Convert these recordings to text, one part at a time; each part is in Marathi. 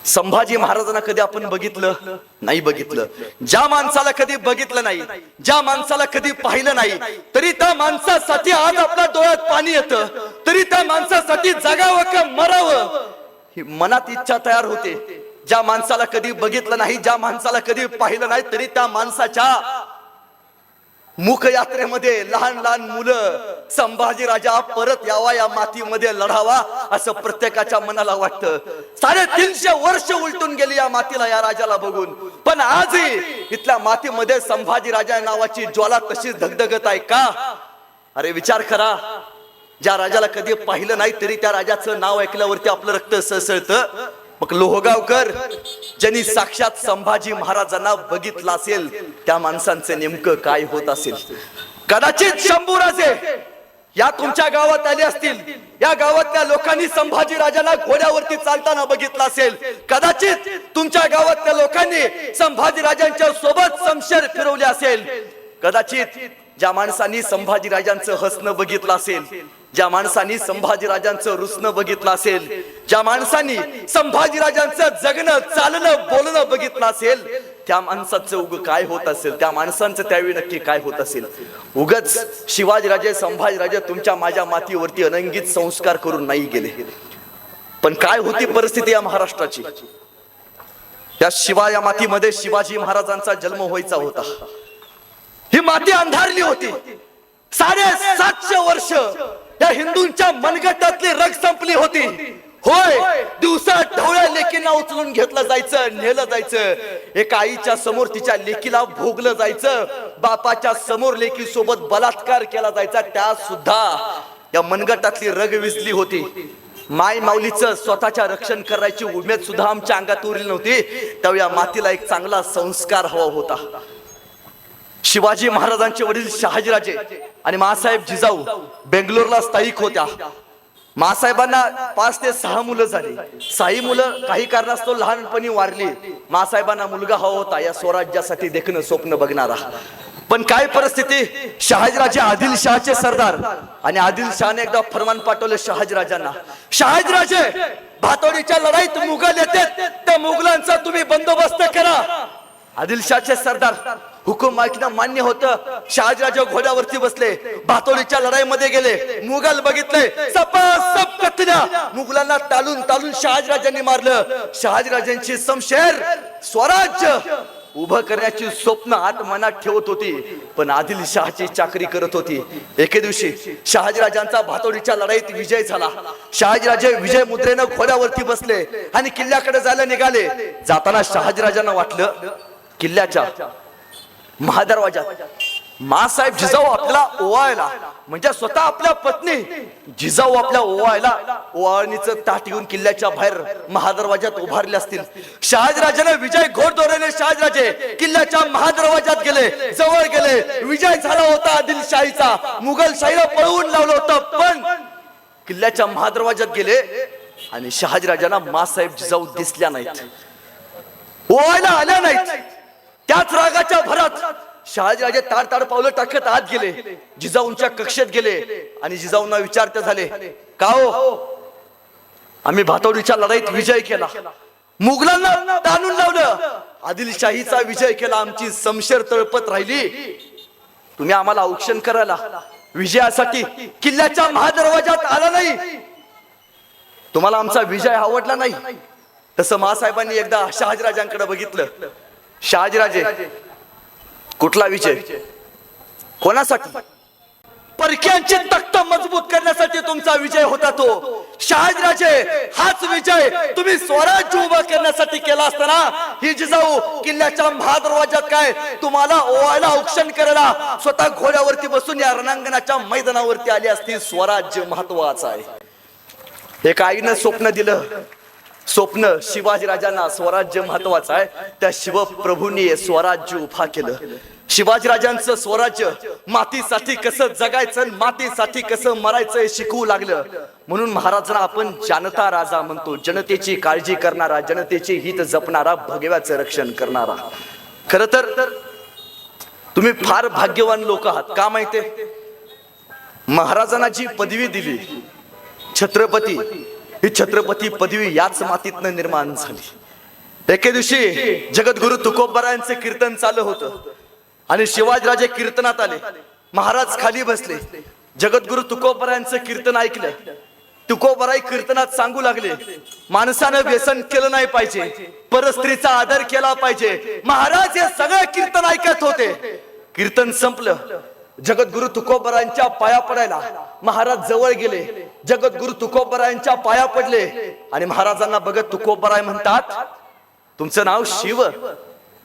संभाजी महाराजांना कधी आपण बघितलं नाही? बघितलं. ज्या माणसाला कधी बघितलं नाही, ज्या माणसाला कधी पाहिलं नाही, तरी त्या माणसासाठी आज आपल्या डोळ्यात पाणी येतं, तरी त्या माणसासाठी जगावं का मरावं ही मनात इच्छा तयार होते. ज्या माणसाला कधी बघितलं नाही, ज्या माणसाला कधी पाहिलं नाही, तरी त्या माणसाच्या मुख यात्रेमध्ये लहान लहान मुलं संभाजी राजा परत यावा, या मातीमध्ये लढावा असं प्रत्येकाच्या मनाला वाटतं. 350 वर्ष उलटून गेली या मातीला, या राजाला बघून, पण आजही इथल्या मातीमध्ये संभाजी राजा नावाची ज्वाला तशीच धगधगत आहे का? अरे विचार करा. ज्या राजाला कधी पाहिलं नाही तरी त्या राजाचं नाव ऐकल्यावरती आपलं रक्त सळसळतं. मग लोहगावकर ज्यांनी साक्षात संभाजी महाराजांना बघितलं असेल, त्या माणसांचं नेमकं काय होत असेल? कदाचित शंभूराजे या तुमच्या गावात आले असतील, या गावातल्या लोकांनी संभाजी राजांना घोड्यावरती चालताना बघितलं असेल. कदाचित तुमच्या गावातल्या लोकांनी संभाजी राजांच्या सोबत शमशेर फिरवले असेल. कदाचित ज्या माणसांनी संभाजी राजांचं हसणं बघितलं असेल, ज्या माणसांनी संभाजी राजांचं रुसणं बघितलं असेल, ज्या माणसांनी संभाजी राजांचं जगणं चालणं बोलणं बघितलं असेल, त्या माणसाचं उग काय होत असेल? त्या माणसांचं त्यावेळी नक्की काय होत असेल? उगच शिवाजीराजे संभाजीराजे तुमच्या माझ्या मातीवरती अनंगित संस्कार करून नाही गेले, पण काय होती परिस्थिती या महाराष्ट्राची? या या मातीमध्ये शिवाजी महाराजांचा जन्म व्हायचा होता. ही माती अंधारली होती. 750 वर्ष या हिंदूंच्या मनगटातली रग संपली होती. होय, दिवसा ढवळ्या लेकींना उचलून घेतलं जायचं, नेलं जायचं. एका आईच्या समोर तिच्या लेकीला भोगलं जायचं, बापाच्या समोर लेकी सोबत बलात्कार केला जायचा. त्या सुद्धा या मनगटातली रग विजली होती. माय माऊलीचं स्वतःच्या रक्षण करायची उमेद सुद्धा आमच्या अंगात उरली नव्हती. त्यावेळी या मातीला एक चांगला संस्कार हवा होता. शिवाजी महाराजांचे वडील शहाजीराजे आणि मासाहेब जिजाऊ बेंगलोरला स्थायिक होत्या. मासाहेबांना 5 ते 6 मुलं झाली. 6 मुलं काही कारणास्तव लहानपणी वारली. मासाहेबांना मुलगा हवा होता, या स्वराज्यासाठी देखणं स्वप्न बघणारा. पण काय परिस्थिती? शहाजीराजे आदिलशहाचे सरदार, आणि आदिलशहाने एकदा फरमान पाठवले शहाजीराजांना, शहाजीराजे भातोडीच्या लढाईत मुघल येतात, त्या मुघलांचा तुम्ही बंदोबस्त करा. आदिलशहाचे सरदार हुकूम ऐकणं मान्य होतं. शहाजीराजे घोड्यावरती बसले, भातोडीच्या लढाईमध्ये गेले. मुघल बघितले, सपासप कतल्या. मुघलांना टाळून टाळून शहाजीराजांनी मारलं. शहाजीराजांची शमशेर स्वराज्य उभं करण्याची स्वप्न आत मनात ठेवत होती, पण आदिलशहाची चाकरी करत होती. एके दिवशी शहाजीराजांचा भातोडीच्या लढाईत विजय झाला. शहाजीराजे विजय मुद्रेनं घोड्यावरती बसले आणि किल्ल्याकडे जायला निघाले. जाताना शहाजीराजांना वाटलं किल्ल्याच्या महादरवाजात मासाहेब जिजाऊ आपल्याला ओवाळला, म्हणजे स्वतः आपल्या पत्नी जिजाऊ आपल्या ओवाळला ओवाळणीचं ताट घेऊन किल्ल्याच्या बाहेर महादरवाजात उभारले असतील. शहाजीराजाने विजय घोडदौड्याने शहाजीराजे किल्ल्याच्या महादरवाजात गेले, जवळ गेले. विजय झाला होता आदिलशाहीचा, मुघलशाहीला पळवून लावलं होतं, पण किल्ल्याच्या महादरवाजात गेले आणि शहाजीराजांना मासाहेब जिजाऊ दिसल्या नाहीत, ओवाळला आल्या नाहीत. त्याच रागाच्या भरात शहाजीराजे ताड पावलं टाकत आत गेले, जिजाऊंच्या कक्षेत गेले आणि जिजाऊंना विचारते झाले, का हो, आम्ही भातोडीच्या लढाईत विजय केला, मुघलांना ताणून लावलं, आदिलशाहीचा विजय केला, आमची शमशेर तळपत राहिली, तुम्ही आम्हाला औक्षण करायला विजयासाठी किल्ल्याच्या महादरवाजात आला नाही, तुम्हाला आमचा विजय आवडला नाही. तसं महासाहेबांनी एकदा शहाजीराजांकडे बघितलं. शहाजीराजे, कुठला विजय, कोणासाठी? परक्यांची तख्त मजबूत करण्यासाठी तुमचा विजय होता तो. शहाजीराजे, हाच विजय तुम्ही स्वराज्य उभा करण्यासाठी केला असताना ही जिजाऊ किल्ल्याच्या महादरवाजात काय तुम्हाला ओवाळला, औक्षण करायला स्वतः घोड्यावरती बसून या रणांगणाच्या मैदानावरती आली असती. स्वराज्य महत्वाचं आहे. एका आईनं स्वप्न दिलं, स्वप्न शिवाजीराजांना स्वराज्य महत्वाचं आहे. त्या शिवप्रभूंनी स्वराज्य उभा केलं. शिवाजीराजांचं स्वराज्य मातीसाठी कसं जगायचं, मातीसाठी कसं मरायचं हे शिकवू लागलं. म्हणून महाराजांना आपण जनता राजा म्हणतो, जनतेची काळजी करणारा, जनतेचे हित जपणारा, भगव्याचं रक्षण करणारा. खरं तर तुम्ही फार भाग्यवान लोक आहात. का माहितीये? महाराजांना जी पदवी दिली छत्रपती, ही छत्रपती पदवी याच मातीतनं निर्माण झाली. एके दिवशी जगद्गुरु तुकोबारायांचे कीर्तन चालू होतं आणि शिवाजीराजे कीर्तनात आले. महाराज खाली बसले. जगद्गुरु तुकोबारायांचं कीर्तन ऐकलं. तुकोबाराय कीर्तनात सांगू लागले, माणसानं व्यसन केलं नाही पाहिजे, परस्त्रीचा आदर केला पाहिजे. महाराज हे सगळं कीर्तन ऐकत होते. कीर्तन संपलं. जगद्गुरु तुकोबारायांच्या पाया पडायला महाराज जवळ गेले. जगद्गुरु तुकोबारायांच्या पाया पडले आणि महाराजांना बघत तुकोबाराय म्हणतात, तुमचं नाव शिव?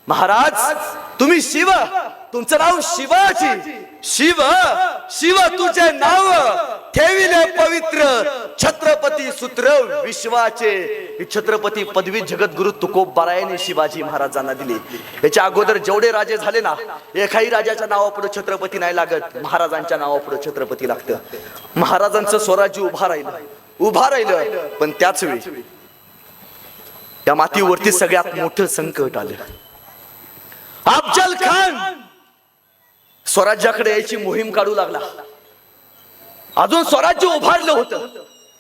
महाराज तुम्ही शिव? तुमचं नाव शिवाजी? शिव शिव तुझे नाव ठेविले पवित्र छत्रपती सूत्र विश्वाचे. ही छत्रपती पदवी जगद्गुरु तुकोबारायांनी शिवाजी महाराजांना दिली. याच्या अगोदर जेवढे राजे झाले ना, एकाही राजाच्या नावापुढे छत्रपती नाही लागत, महाराजांच्या नावापुढे छत्रपती लागतं. महाराजांचं स्वराज्य उभा राहिलं. पण त्याच वेळी या मातीवरती सगळ्यात मोठं संकट आलं. अफजल खान स्वराज्याकडे यायची मोहीम काढू लागला. अजून स्वराज्य उभारलं होतं,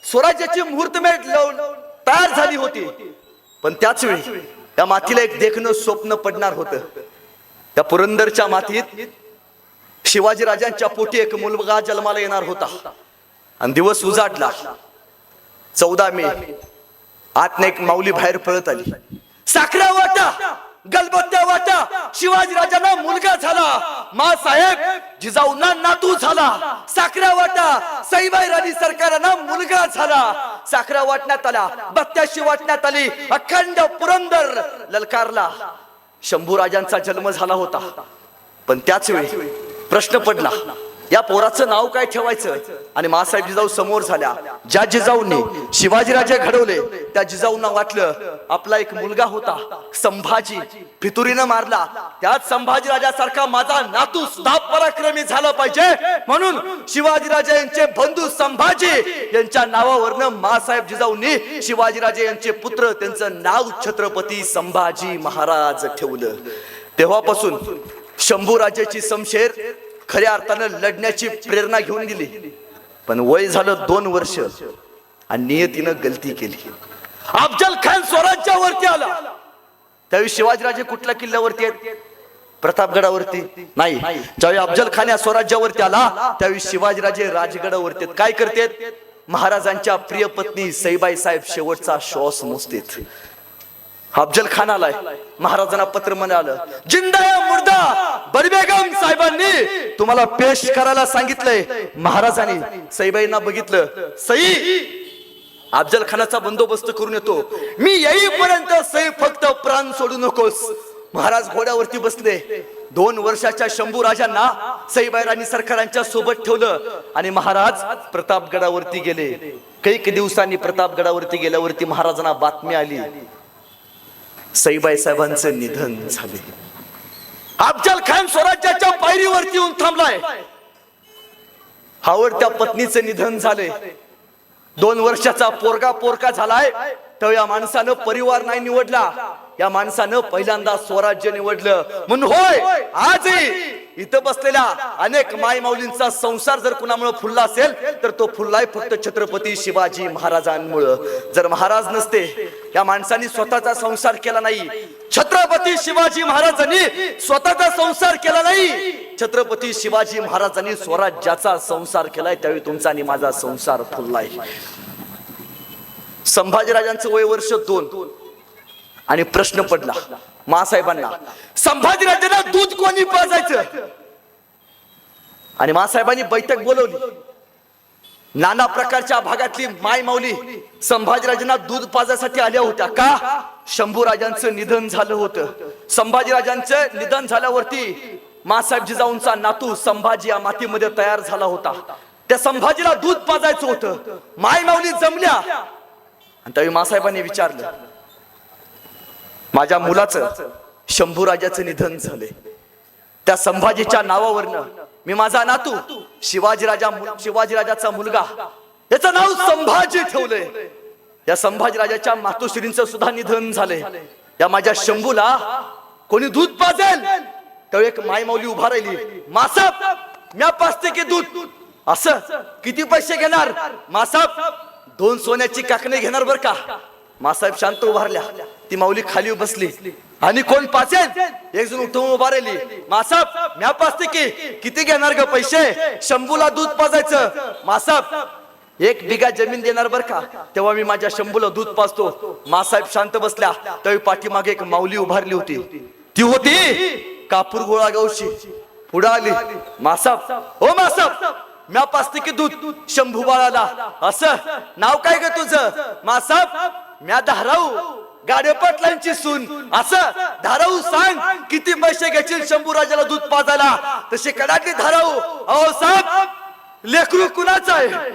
स्वराज्याची मुहूर्तमेढ तयार झाली होती. पण त्याच वेळी त्या मातीला एक देखणं स्वप्न पडणार होतं. त्या पुरंदरच्या मातीत शिवाजी राजांच्या पोटी एक मुलगा जन्माला येणार होता. आणि दिवस उजाडला. 14 मे. आतने एक माऊली बाहेर पळत आली. साखरा वाटा, गलबत्त्या वाटा. शिवाजी राजांना मुलगा झाला. मासाहेब जिजाऊंना नातू झाला. साखरा वाटा, सईबाई राणी सरकारांना मुलगा झाला. साखरा वाटण्यात आला, बत्त्याशी वाटण्यात आली. अखंड पुरंदर ललकारला. शंभू राजांचा जन्म झाला होता. पण त्याच वेळी प्रश्न पडला, या पोराचं नाव काय ठेवायचं? आणि मासाहेब जिजाऊ समोर झाल्या. ज्या जिजाऊंनी शिवाजीराजे घडवले त्या जिजाऊंना वाटलं, आपला एक मुलगा होता संभाजी, फितुरीनं मारला, त्याच संभाजी राजासारखा माझा नातू सुद्धा पराक्रमी झाला पाहिजे. म्हणून शिवाजीराजे यांचे बंधू संभाजी यांच्या नावावरनं मासाहेब जिजाऊंनी शिवाजीराजे यांचे पुत्र त्यांचं नाव छत्रपती संभाजी महाराज ठेवलं. तेव्हापासून शंभू राजाची शमशेर खऱ्या अर्थानं लढण्याची प्रेरणा घेऊन दिली. पण वय झालं 2 वर्ष आणि नियतीनं गलती केली. अफजल खान स्वराज्यावरती आला. त्यावेळी शिवाजीराजे कुठल्या किल्ल्यावरती आहेत? प्रतापगडावरती नाही. ज्यावेळी अफजल खान या स्वराज्यावरती आला त्यावेळी शिवाजीराजे राजगडावरती आहेत. काय करतेत? महाराजांच्या प्रिय पत्नी सईबाई साहेब शेवटचा श्वास मोजतेत. अफजल खान आलाय. महाराजांना पत्र मिळालं, जिंदा या मुर्दा बरबेगम साहेबांनी तुम्हाला पेश करायला सांगितलंय. महाराजांनी सईबाईंना बघितलं. सई, अफजल खानाचा बंदोबस्त करून येतो, मी येईपर्यंत सई फक्त प्राण सोडू नकोस. महाराज घोड्यावरती बसले. 2 वर्षाच्या शंभू राजांना सईबाई राणी सरकारांच्या सोबत ठेवलं आणि महाराज प्रतापगडावरती गेले. काही दिवसांनी प्रतापगडावरती गेल्यावरती महाराजांना बातमी आली, सईबाई साहेबांचं निधन झाले. अफजल खान स्वराज्याच्या पायरीवरती येऊन थांबलाय. आवडत्या पत्नीचं निधन झाले. 2 वर्षाचा पोरका झालाय. तर या माणसानं परिवार नाही निवडला, या माणसानं पहिल्यांदा स्वराज्य निवडलं. म्हणून होय, आजही इथं बसलेल्या अनेक माय माऊलींचा संसार जर कुणामुळे फुलला असेल तर तो फुललाय फक्त छत्रपती शिवाजी महाराजांमुळे. जर महाराज नसते, या माणसांनी स्वतःचा संसार केला नाही, छत्रपती शिवाजी महाराजांनी स्वतःचा संसार केला नाही, छत्रपती शिवाजी महाराजांनी स्वराज्याचा संसार केलाय, त्यावेळी तुमचा आणि माझा संसार फुललाय. संभाजीराजांचं वय वर्ष 2 आणि प्रश्न पडला मासाहेबांना, संभाजीराजांना दूध कोणी पाजायचं? आणि मासाहेबांनी बैठक बोलवली. नाना प्रकारच्या भागातली माय माऊली संभाजीराजांना दूध पाजायसाठी आल्या होत्या. का? शंभू राजांचं निधन झालं होतं. संभाजीराजांचं निधन झाल्यावरती मासाहेब जिजाऊंचा नातू संभाजी या मातीमध्ये तयार झाला होता. त्या संभाजीला दूध पाजायचं होतं. माय माऊली जमल्या आणि त्यावेळी मासाहेबांनी विचारलं, माझ्या मुलाचं शंभू राजाचं निधन झाले, त्या संभाजीच्या नावावरनं मी माझा नातू शिवाजीराजाचा मुलगा याचं नाव संभाजी ठेवलंय. या संभाजीराजाच्या मातोश्रींचं सुद्धा निधन झाले. या माझ्या शंभूला कोणी दूध पाजेल? तर एक मायमाऊली उभा राहिली, मासाब म्या पाजते की दूध. असं किती पैसे घेणार? मासाब 2 सोन्याची काकणे घेणार बर का. मासाहेब शांत उभारल्या, ती माऊली खाली बसली आणि कोण पाचेल एक जण उठून उभा राहिली. मासाहेब म्या पाचते की, किती घेणार ग पैसे? शंभूला दूध पाजायचं. मासाहेब 1 बिघा जमीन देणार बर का, तेव्हा मी माझ्या शंभूला दूध पाजतो. मासाहेब शांत बसल्या, त्यावेळी पाठीमागे एक माऊली उभारली होती. ती होती कापूर गोळा गावची. पुढे आली. मासाहेब, ओ मासाहेब म्या पाचते की दूध शंभू बाळाला. असं नाव काय ग तुझं? मासाहेब म्या धाराऊ गाडे पाटलांची सून. असं धाराऊ सांग किती पैसे घेशील शंभू राजाला दूध पाजायला? तशी कडाची धाराऊ. अहो साहेब लेकरू कुणाचं आहे?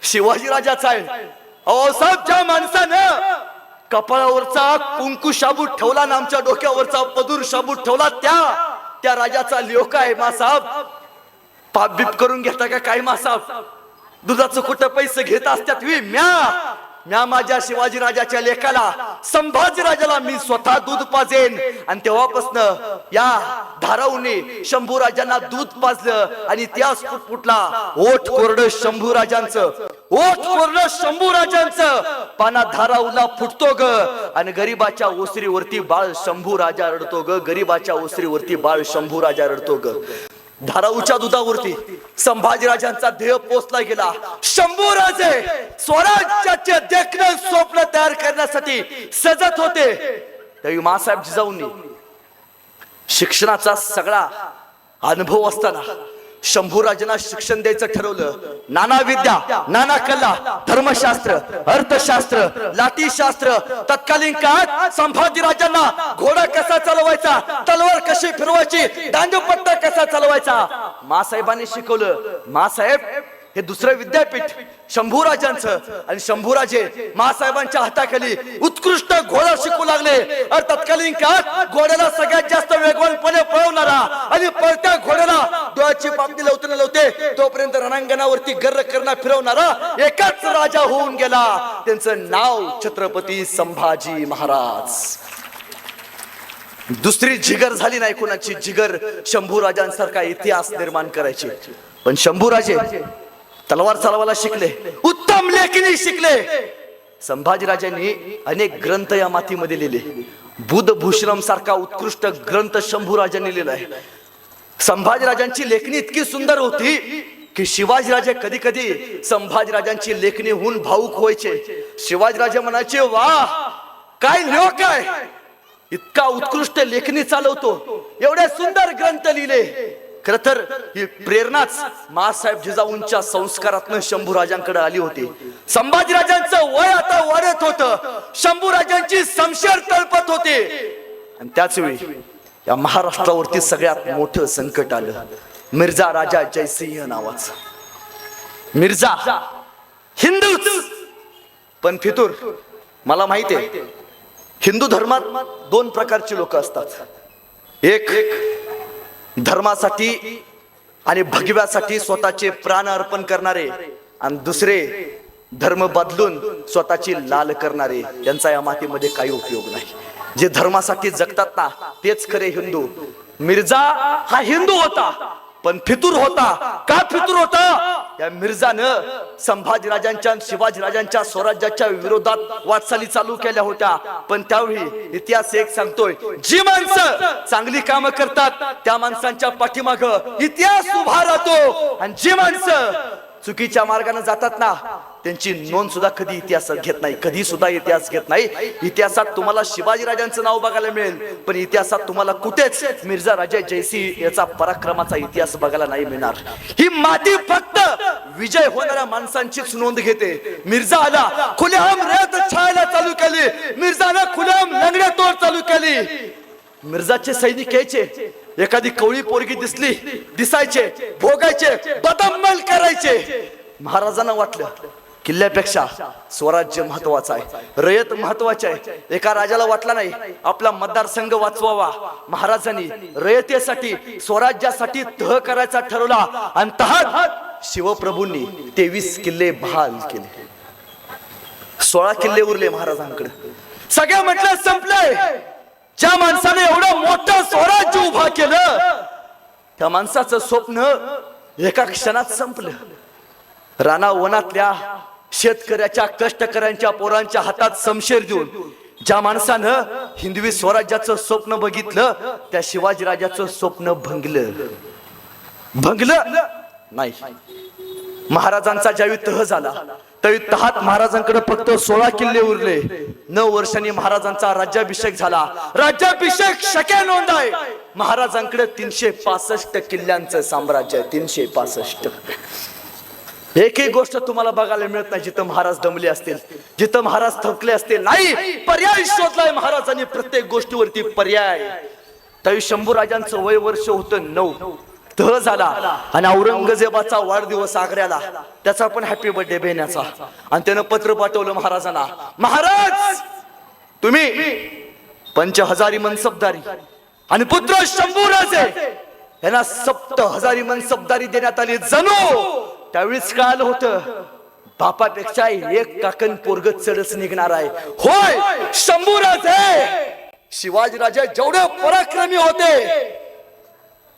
शिवाजी राजाचा आहे. अहो साहेब ज्या माणसानं कपाळावरचा कुंकू शाबूत ठेवला ना, आमच्या डोक्यावरचा पदूर शाबूत ठेवला, त्या राजाचा लोक आहे. मासाहेब पाप बीप करून घेता का काय? मासाहेब दुधाचं कुठं पैसे घेत असतात? म्या माझ्या शिवाजी राजाच्या लेखाला संभाजी राजाला मी स्वतः दूध पाजेन. आणि तेव्हापासून या धाराऊने शंभू राजांना दूध पाजलं आणि त्याच फुटला ओठ कोरड शंभू राजांचं. ओठ कोरड शंभू राजांचं पाना धाराऊला फुटतो ग, आणि गरीबाच्या ओसरीवरती बाळ शंभू राजा रडतो ग. गरीबाच्या ओसरीवरती बाळ शंभू राजा रडतो ग. धाराऊच्या दुधावरती संभाजीराजांचा ध्येय पोचला गेला. शंभू राजे स्वराज्याचे देखणं स्वप्न तयार करण्यासाठी सजत होते. त्यावेळी मासाहेब जिजाऊंनी शिक्षणाचा सगळा अनुभव असताना शंभूराजांना शिक्षण द्यायचं ठरवलं. नाना विद्या, नाना कला, धर्मशास्त्र, अर्थशास्त्र, लाठीशास्त्र. तत्कालीन काळात संभाजीराजांना घोडा कसा चालवायचा, तलवार कशी फिरवायची, दांडूपट्टा कसा चालवायचा मासाहेबांनी शिकवलं. मासाहेब हे दुसरं विद्यापीठ शंभूराजांचं, आणि शंभूराजे मासाहेबांच्या हाताखाली उत्कृष्ट घोडा शिकू लागले. आणि तत्कालीन काळात घोड्याला सगळ्यात जास्त वेगवानपणे पळवणारा आणि पळत्या घोड्याला डोळ्याची पापणी लावते लावते तोपर्यंत रणांगणावरती गर्र करणा फिरवणारा एकाच राजा होऊन गेला. त्यांचं नाव छत्रपती संभाजी महाराज. दुसरी जिगर झाली नाही कोणाची. जिगर शंभूराजांसारखा इतिहास निर्माण करायची. पण शंभूराजे तलवार चालवायला शिकले, उत्तम लेखनी शिकले. संभाजीराजांनी अनेक ग्रंथ या मातीमध्ये लिहिले. बुद्धभूषणम सारखा उत्कृष्ट ग्रंथ शंभूराजांनी लिहिलाय. संभाजीराजांची लेखणी इतकी सुंदर होती की शिवाजीराजे कधी कधी संभाजीराजांची लेखणी होऊन भावुक व्हायचे. शिवाजीराजे म्हणायचे, वा काय लोक आहे, इतका उत्कृष्ट लेखणी चालवतो, एवढे सुंदर ग्रंथ लिहिले. खर तर ही प्रेरणाच मासाहेब जिजाऊंच्या संस्कारातून शंभूराजांकडे आली होती. संभाजीराजांचं वय आता वाढत होतं, शंभूराजांची शमशेर तळपत होते. आणि त्याच वेळी या महाराष्ट्रावरती सगळ्यात मोठं संकट आलं. मिर्झा राजा जयसिंह नावाचं. मिर्झा हिंदूच पण फितूर. मला माहिती आहे हिंदू धर्मात 2 प्रकारची लोक असतात. एक धर्मासाठी आणि भगव्यासाठी स्वतःचे प्राण अर्पण करणारे, आणि दुसरे धर्म बदलून स्वतःची लाल करणारे. यांचा या मातीमध्ये काही उपयोग नाही. जे धर्मासाठी जगतात ना तेच खरे हिंदू. मिर्झा हा हिंदू होता पण फितूर होता. का फितूर होता? या मिर्झानं संभाजीराजांच्या शिवाजीराजांच्या स्वराज्याच्या विरोधात वाटचाली चालू केल्या होत्या. पण त्यावेळी इतिहास एक सांगतोय, जी माणसं चांगली कामं करतात त्या माणसांच्या पाठीमागं इतिहास उभा राहतो, आणि जी माणसं चुकीच्या मार्गाने जातात ना त्यांची नोंद सुद्धा कधी इतिहासात घेत नाही. कधी सुद्धा इतिहास घेत नाही. इतिहासात तुम्हाला शिवाजीराजांचं नाव बघायला मिळेल, पण इतिहासात तुम्हाला कुठेच मिर्झा राजा जयसिंह याचा पराक्रमाचा इतिहास बघायला नाही मिळणार. ही माती फक्त विजय होणाऱ्या माणसांचीच नोंद घेते. मिर्झा आला खुलेआम रेत छायला चालू केली. मिर्झानं खुलेआम लंगड्या तोड चालू केली. मिर्झाचे सैनिक यायचे, एखादी कवळी पोरगी दिसायचे, भोगायचे, बदअमल करायचे. महाराजांना वाटलं किल्ल्यापेक्षा स्वराज्य महत्वाचा आहे, रयत महत्वाचे आहे. एका राजाला वाटला नाही आपला मतदारसंघ वाचवावा. महाराजांनी रयतेसाठी स्वराज्यासाठी तह करायचा ठरवला, आणि तहात शिवप्रभूंनी 23 किल्ले बहाल केले. 16 किल्ले उरले महाराजांकडे. सगळं म्हटलं संपलंय. ज्या माणसाने एवढं मोठं स्वराज्य उभा केलं त्या माणसाचं स्वप्न एका क्षणात संपलं. रानावनातल्या शेतकऱ्याच्या कष्टकऱ्यांच्या पोरांच्या हातात समशेर देऊन ज्या माणसानं हिंदवी स्वराज्याचं स्वप्न बघितलं त्या शिवाजीराजाचं स्वप्न भंगलं नाही. महाराजांचा ज्यावेळी तह झाला त्यावेळी तहात महाराजांकडे फक्त 16 किल्ले उरले. 9 वर्षांनी महाराजांचा राज्याभिषेक झाला. राज्याभिषेक शक्य नोंद आहे. महाराजांकडे 365 किल्ल्यांचं साम्राज्य आहे. 365. एकही गोष्ट तुम्हाला बघायला मिळत नाही जिथं महाराज दमले असतील, जिथं महाराज थकले असतील. नाही, पर्याय शोधलाय महाराजांनी प्रत्येक गोष्टीवरती पर्याय. त्यावेळी शंभूराजांचं वय वर्ष होतं 9. तह झाला आणि औरंगजेबाचा वाढदिवस आग्र्याला. त्याचा पण हॅपी बर्थडे बेहण्याचा. आणि त्यानं पत्र पाठवलं महाराजांना, महाराज तुम्ही 5000 मनसबदारी आणि पुत्र शंभूराजे यांना 7000 मनसबदारी देण्यात आली. जणू त्यावेळीच कळालं होतं बापापेक्षा एक काकण पोरग चढच निघणार आहे. होय, शंभूराजे शिवाजीराजे जेवढे पराक्रमी होते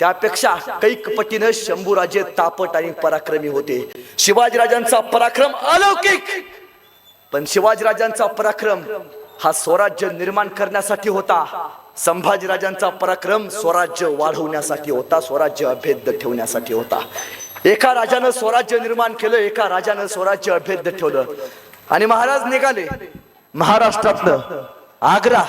त्यापेक्षा कैक पटीनं शंभूराजे तापट आणि पराक्रमी होते. शिवाजीराजांचा पराक्रम अलौकिक, पण शिवाजीराजांचा पराक्रम हा स्वराज्य निर्माण करण्यासाठी होता. संभाजीराजांचा पराक्रम स्वराज्य वाढवण्यासाठी होता, स्वराज्य अभेद्य ठेवण्यासाठी होता. एका राजानं स्वराज्य निर्माण केलं, एका राजानं स्वराज्य अभेद्य ठेवलं. आणि महाराज निघाले महाराष्ट्रातलं आग्रा.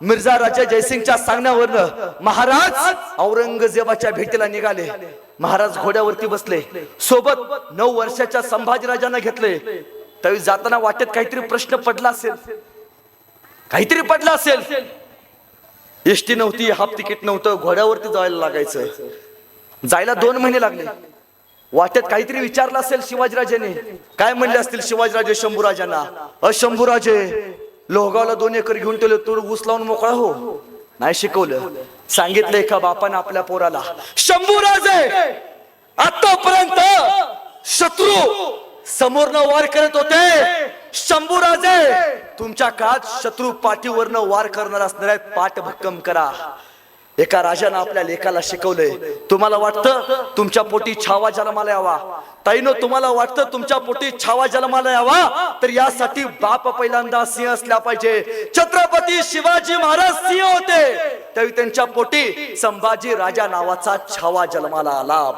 मिर्झा राजा जयसिंगच्या सांगण्यावरनं महाराज औरंगजेबाच्या भेटीला निघाले. महाराज घोड्यावरती बसले. सोबत 9 वर्षाच्या संभाजीराजांना घेतले. त्यावेळी जाताना वाटेत काहीतरी प्रश्न पडला असेल. एसटी नव्हती, हाफ तिकीट नव्हतं, घोड्यावरती जायला लागायचं. जायला 2 महिने लागले. वाटेत काहीतरी विचारलं असेल शिवाजीराजेने. काय म्हणले असतील शिवाजीराजे शंभूराजांना, शंभूराजे लोहगावला 2 एकर घेऊन ठेवले, तू ऊस लावून मोकळा हो. नाही शिकवलं. सांगितलं एका बापानं आपल्या पोराला, शंभूराजे आतापर्यंत शत्रू समोरनं वार करत होते. शंभूराजे तुमच्या काळात शत्रू पाठीवरनं वार करणार असणार आहेत. पाठ भक्कम करा. एका राजानं आपल्या लेकाला शिकवलंय. तुम्हाला वाटतं तुमच्या पोटी छावा जन्माला यावा, ताईनो तुम्हाला वाटतं तुमच्या पोटी छावा जन्माला यावा, तर यासाठी बाप पहिल्यांदा सिंह असला पाहिजे. छत्रपती शिवाजी महाराज सिंह होते, त्यावेळी त्यांच्या पोटी संभाजी राजा नावाचा छावा जन्माला आला.